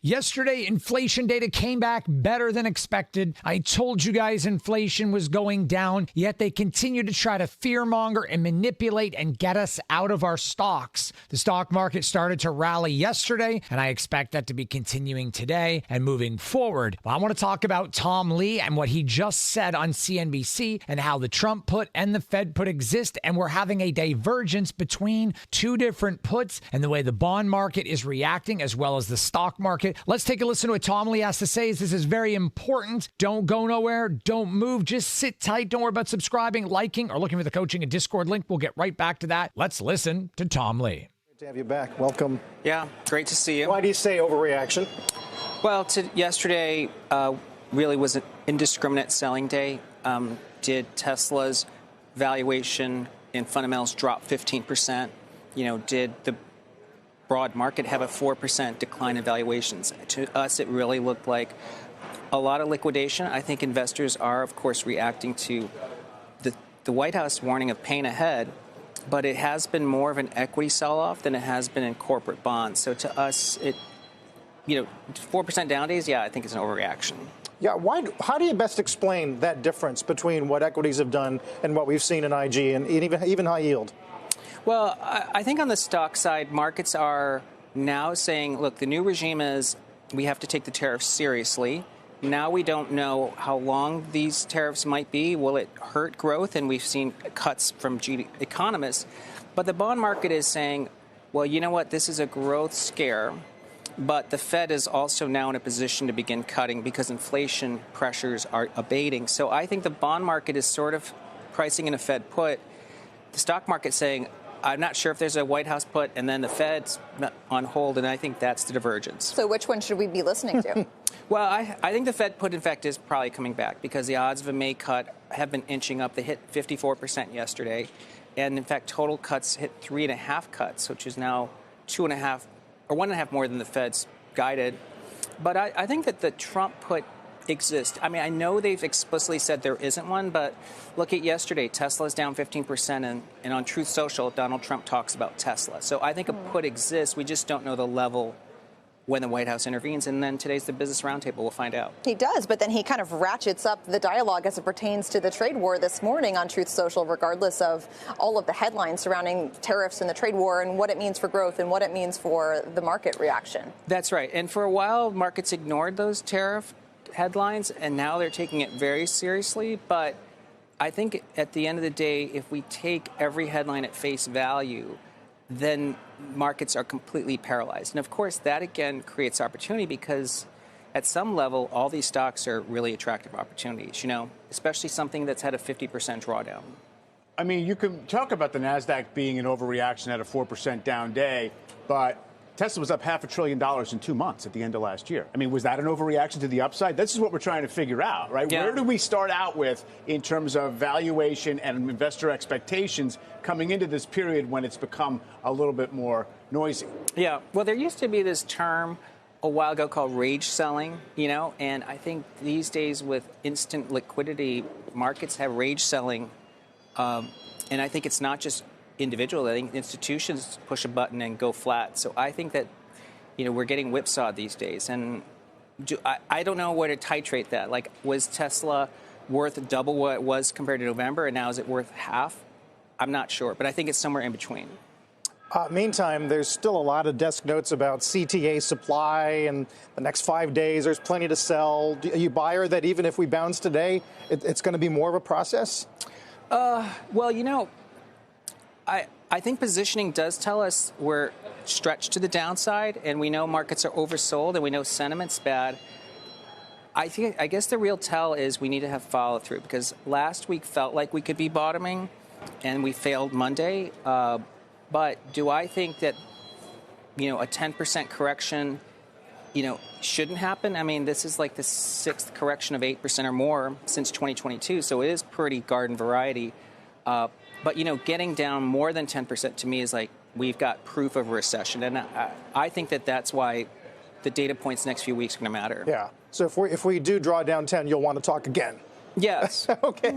Yesterday, inflation data came back better than expected. I told you guys inflation was going down, yet they continue to try to fearmonger and manipulate and get us out of our stocks. The stock market started to rally yesterday, and I expect that to be continuing today and moving forward. Well, I want to talk about Tom Lee and what he just said on CNBC and how the Trump put and the Fed put exist, and we're having a divergence between two different puts and the way the bond market is reacting as well as the stock market. Let's take a listen to what Tom Lee has to say. This is very important. Don't go nowhere. Don't move. Just sit tight. Don't worry about subscribing, liking, or looking for the coaching and Discord link. We'll get right back to that. Let's listen to Tom Lee. Great to have you back. Welcome. Yeah, great to see you. Why do you say overreaction? Well, yesterday really was an indiscriminate selling day. Did Tesla's valuation and fundamentals drop 15%? Did the broad market have a 4% decline in valuations? To us, it really looked like a lot of liquidation. I think investors are, of course, reacting to the White House warning of pain ahead, but it has been more of an equity sell-off than it has been in corporate bonds. So to us, 4% down days, yeah, I think it's an overreaction. Yeah, how do you best explain that difference between what equities have done and what we've seen in IG and even high yield? Well, I think on the stock side, markets are now saying, look, the new regime is we have to take the tariffs seriously. Now we don't know how long these tariffs might be. Will it hurt growth? And we've seen cuts from economists. But the bond market is saying, well, you know what? This is a growth scare. But the Fed is also now in a position to begin cutting because inflation pressures are abating. So I think the bond market is sort of pricing in a Fed put. The stock market saying, I'm not sure if there's a White House put, and then the Fed's on hold, and I think that's the divergence. So which one should we be listening to? Well, I think the Fed put, in fact, is probably coming back because the odds of a May cut have been inching up. They hit 54% yesterday. And, in fact, total cuts hit 3.5 cuts, which is now 2.5 or 1.5 more than the Fed's guided. But I think that the Trump put exists. I mean, I know they've explicitly said there isn't one, but look at yesterday. Tesla's down 15%, and on Truth Social, Donald Trump talks about Tesla. So I think a put exists. We just don't know the level when the White House intervenes. And then today's the Business Roundtable. We'll find out. He does, but then he kind of ratchets up the dialogue as it pertains to the trade war this morning on Truth Social, regardless of all of the headlines surrounding tariffs and the trade war and what it means for growth and what it means for the market reaction. That's right. And for a while, markets ignored those tariff headlines, and now they're taking it very seriously. But I think at the end of the day, if we take every headline at face value, then markets are completely paralyzed. And of course, that again creates opportunity because at some level, all these stocks are really attractive opportunities, especially something that's had a 50% drawdown. I mean, you can talk about the NASDAQ being an overreaction at a 4% down day, but Tesla was up $500 billion in 2 months at the end of last year. I mean, was that an overreaction to the upside? This is what we're trying to figure out, right? Yeah. Where do we start out with in terms of valuation and investor expectations coming into this period when it's become a little bit more noisy? Yeah, well, there used to be this term a while ago called rage selling, and I think these days with instant liquidity, markets have rage selling. And I think it's not just individual. I think institutions push a button and go flat. So I think that, we're getting whipsawed these days. And I don't know where to titrate that. Like, was Tesla worth double what it was compared to November, and now is it worth half? I'm not sure, but I think it's somewhere in between. Meantime, there's still a lot of desk notes about CTA supply and the next 5 days. There's plenty to sell. Are you buyer that even if we bounce today, it's going to be more of a process? Well, I think positioning does tell us we're stretched to the downside, and we know markets are oversold, and we know sentiment's bad. I guess the real tell is we need to have follow through because last week felt like we could be bottoming, and we failed Monday. But do I think that a 10% correction shouldn't happen? I mean, this is like the sixth correction of 8% or more since 2022, so it is pretty garden variety. But, getting down more than 10% to me is like we've got proof of a recession. And I think that that's why the data points next few weeks are going to matter. Yeah. So if we do draw down 10, you'll want to talk again. Yes. Okay.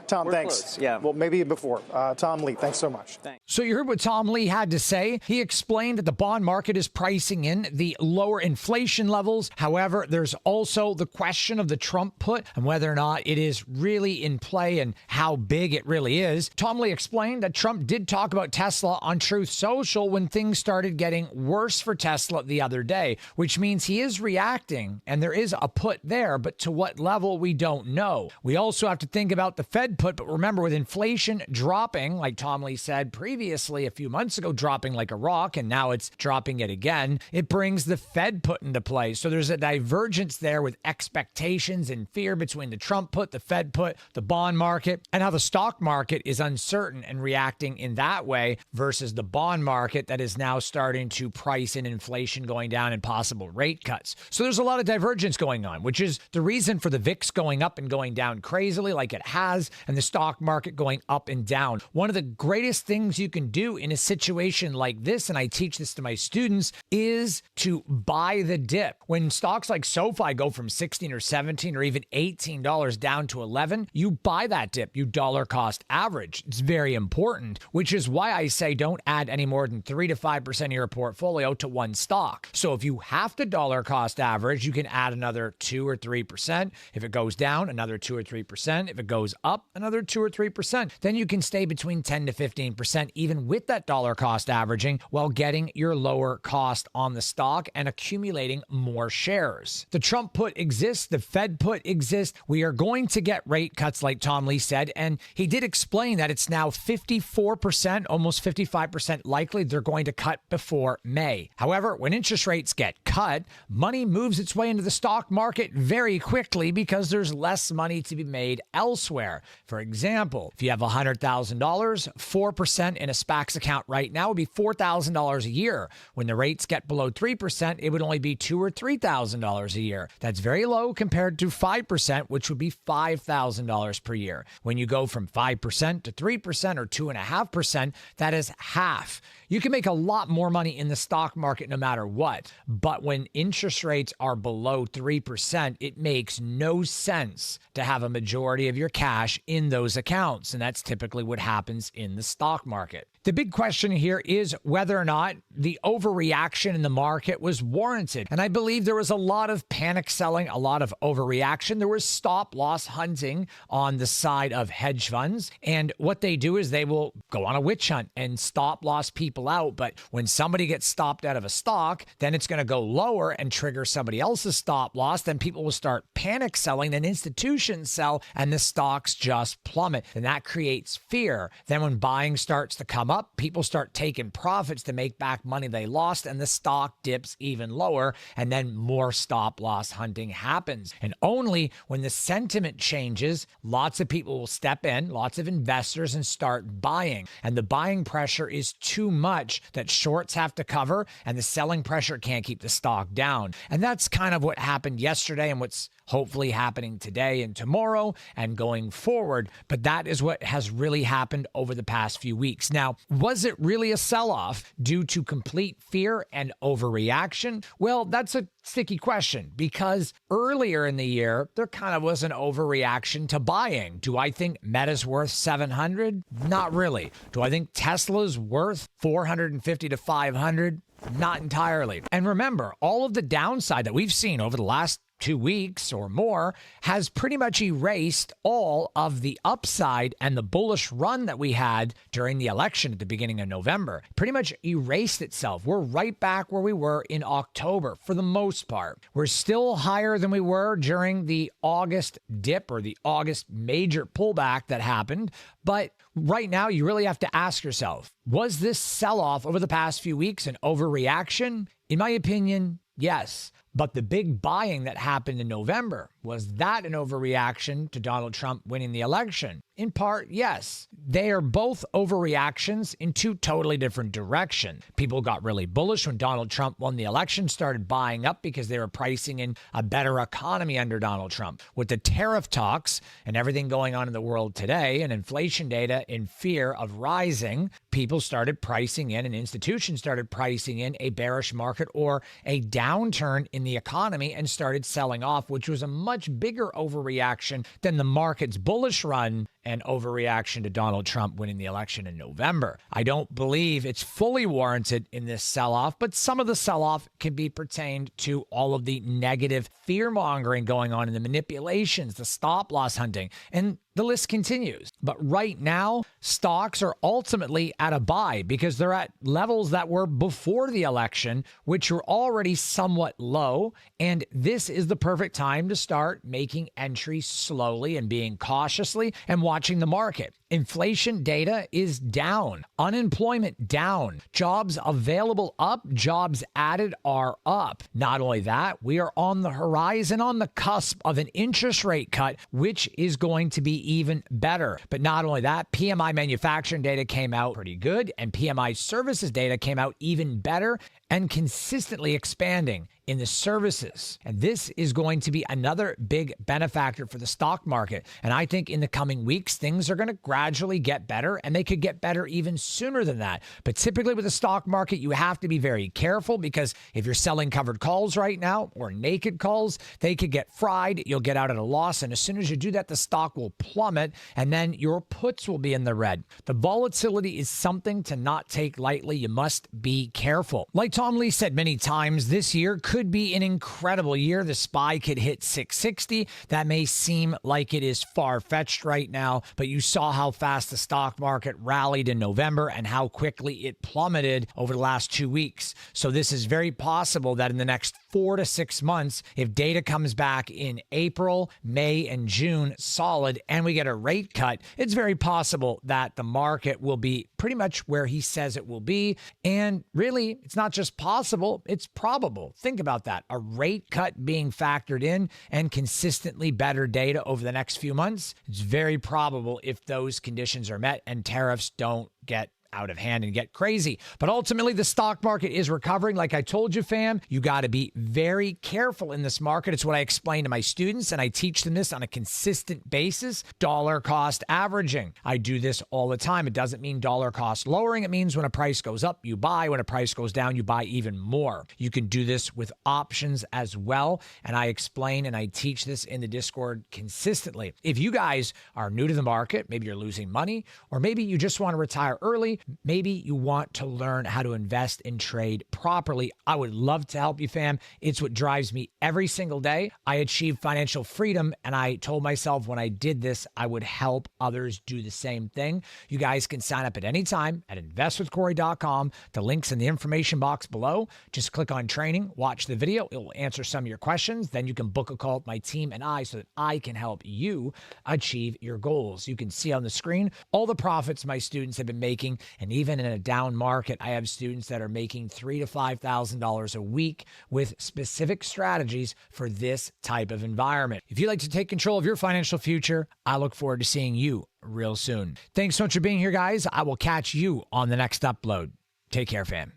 Tom, We're thanks. close. Yeah. Well, maybe before. Tom Lee, thanks so much. Thanks. So you heard what Tom Lee had to say. He explained that the bond market is pricing in the lower inflation levels. However, there's also the question of the Trump put and whether or not it is really in play and how big it really is. Tom Lee explained that Trump did talk about Tesla on Truth Social when things started getting worse for Tesla the other day, which means he is reacting and there is a put there, but to what level we don't know. We also have to think about the Fed put, but remember, with inflation dropping, like Tom Lee said previously a few months ago, dropping like a rock, and now it's dropping it again, it brings the Fed put into play. So there's a divergence there with expectations and fear between the Trump put, the Fed put, the bond market, and how the stock market is uncertain and reacting in that way versus the bond market that is now starting to price in inflation going down and possible rate cuts. So there's a lot of divergence going on, which is the reason for the VIX going up and going down crazily like it has, and the stock market going up and down. One of the greatest things you can do in a situation like this, and I teach this to my students, is to buy the dip. When stocks like SoFi go from 16 or 17 or even $18 down to 11, you buy that dip. You dollar cost average. It's very important, which is why I say don't add any more than 3 to 5% of your portfolio to one stock. So if you have to dollar cost average, you can add another 2 or 3%. If it goes down, another 2 or 3%. If it goes up, another 2 or 3%. Then you can stay between 10 to 15% even with that dollar cost averaging while getting your lower cost on the stock and accumulating more shares. The Trump put exists. The Fed put exists. We are going to get rate cuts like Tom Lee said, and he did explain that it's now 54%, almost 55% likely they're going to cut before May. However, when interest rates get cut, money moves its way into the stock market very quickly because there's less money to be made elsewhere. For example, if you have $100,000, 4% in a SPAX account right now would be $4,000 a year. When the rates get below 3%, it would only be $2,000 or $3,000 a year. That's very low compared to 5%, which would be $5,000 per year. When you go from 5% to 3% or 2.5%, that is half. You can make a lot more money in the stock market no matter what. But when interest rates are below 3%, it makes no sense to have a majority of your cash in those accounts. And that's typically what happens in the stock market. The big question here is whether or not the overreaction in the market was warranted. And I believe there was a lot of panic selling, a lot of overreaction. There was stop loss hunting on the side of hedge funds. And what they do is they will go on a witch hunt and stop loss people out. But when somebody gets stopped out of a stock, then it's going to go lower and trigger somebody else's stop loss. Then people will start panic selling, then institutions sell, and the stocks just plummet. And that creates fear. Then when buying starts to come up, people start taking profits to make back money they lost, and the stock dips even lower, and then more stop loss hunting happens. And only when the sentiment changes, lots of people will step in, lots of investors, and start buying. And the buying pressure is too much that shorts have to cover, and the selling pressure can't keep the stock down. And that's kind of what happened yesterday and what's hopefully happening today and tomorrow and going forward. But that is what has really happened over the past few weeks. Now, was it really a sell-off due to complete fear and overreaction? Well, that's a sticky question because earlier in the year, there kind of was an overreaction to buying. Do I think Meta's worth 700? Not really. Do I think Tesla's worth 450 to 500? Not entirely. And remember, all of the downside that we've seen over the last 2 weeks or more has pretty much erased all of the upside and the bullish run that we had during the election at the beginning of November. Pretty much erased itself. We're right back where we were in October for the most part. We're still higher than we were during the August dip or the August major pullback that happened. But right now, you really have to ask yourself, was this sell-off over the past few weeks an overreaction? In my opinion, yes. But the big buying that happened in November, was that an overreaction to Donald Trump winning the election? In part, yes. They are both overreactions in two totally different directions. People got really bullish when Donald Trump won the election, started buying up because they were pricing in a better economy under Donald Trump. With the tariff talks and everything going on in the world today and inflation data in fear of rising, people started pricing in and institutions started pricing in a bearish market or a downturn in the economy and started selling off, which was a much bigger overreaction than the market's bullish run an overreaction to Donald Trump winning the election in November. I don't believe it's fully warranted in this sell-off, but some of the sell-off can be pertained to all of the negative fear-mongering going on in the manipulations, the stop-loss hunting, and the list continues. But right now, stocks are ultimately at a buy because they're at levels that were before the election, which were already somewhat low. And this is the perfect time to start making entries slowly and being cautiously and watching the market. Inflation data is down, unemployment down, jobs available up, jobs added are up. Not only that, we are on the horizon, on the cusp of an interest rate cut, which is going to be even better. But not only that, PMI manufacturing data came out pretty good, and PMI services data came out even better and consistently expanding in the services. And this is going to be another big benefactor for the stock market. And I think in the coming weeks, things are going to gradually get better, and they could get better even sooner than that. But typically with the stock market, you have to be very careful because if you're selling covered calls right now or naked calls, they could get fried. You'll get out at a loss. And as soon as you do that, the stock will plummet and then your puts will be in the red. The volatility is something to not take lightly. You must be careful. Like Tom Lee said many times, this year could be an incredible year. The SPY could hit 660. That may seem like it is far-fetched right now, but you saw how fast the stock market rallied in November and how quickly it plummeted over the last 2 weeks. So this is very possible that in the next 4 to 6 months, if data comes back in April, May, and June solid, and we get a rate cut, it's very possible that the market will be pretty much where he says it will be. And really, it's not just possible, it's probable. Think about that. A rate cut being factored in and consistently better data over the next few months. It's very probable if those conditions are met and tariffs don't get out of hand and get crazy. But ultimately, the stock market is recovering. Like I told you, fam, you got to be very careful in this market. It's what I explain to my students, and I teach them this on a consistent basis. Dollar cost averaging. I do this all the time. It doesn't mean dollar cost lowering. It means when a price goes up, you buy. When a price goes down, you buy even more. You can do this with options as well. And I explain and I teach this in the Discord consistently. If you guys are new to the market, maybe you're losing money, or maybe you just want to retire early, maybe you want to learn how to invest and trade properly, I would love to help you, fam. It's what drives me every single day. I achieved financial freedom, and I told myself when I did this, I would help others do the same thing. You guys can sign up at any time at investwithcorey.com. The link's in the information box below. Just click on training, watch the video. It will answer some of your questions. Then you can book a call with my team and I so that I can help you achieve your goals. You can see on the screen all the profits my students have been making. And even in a down market, I have students that are making $3,000 to $5,000 a week with specific strategies for this type of environment. If you'd like to take control of your financial future, I look forward to seeing you real soon. Thanks so much for being here, guys. I will catch you on the next upload. Take care, fam.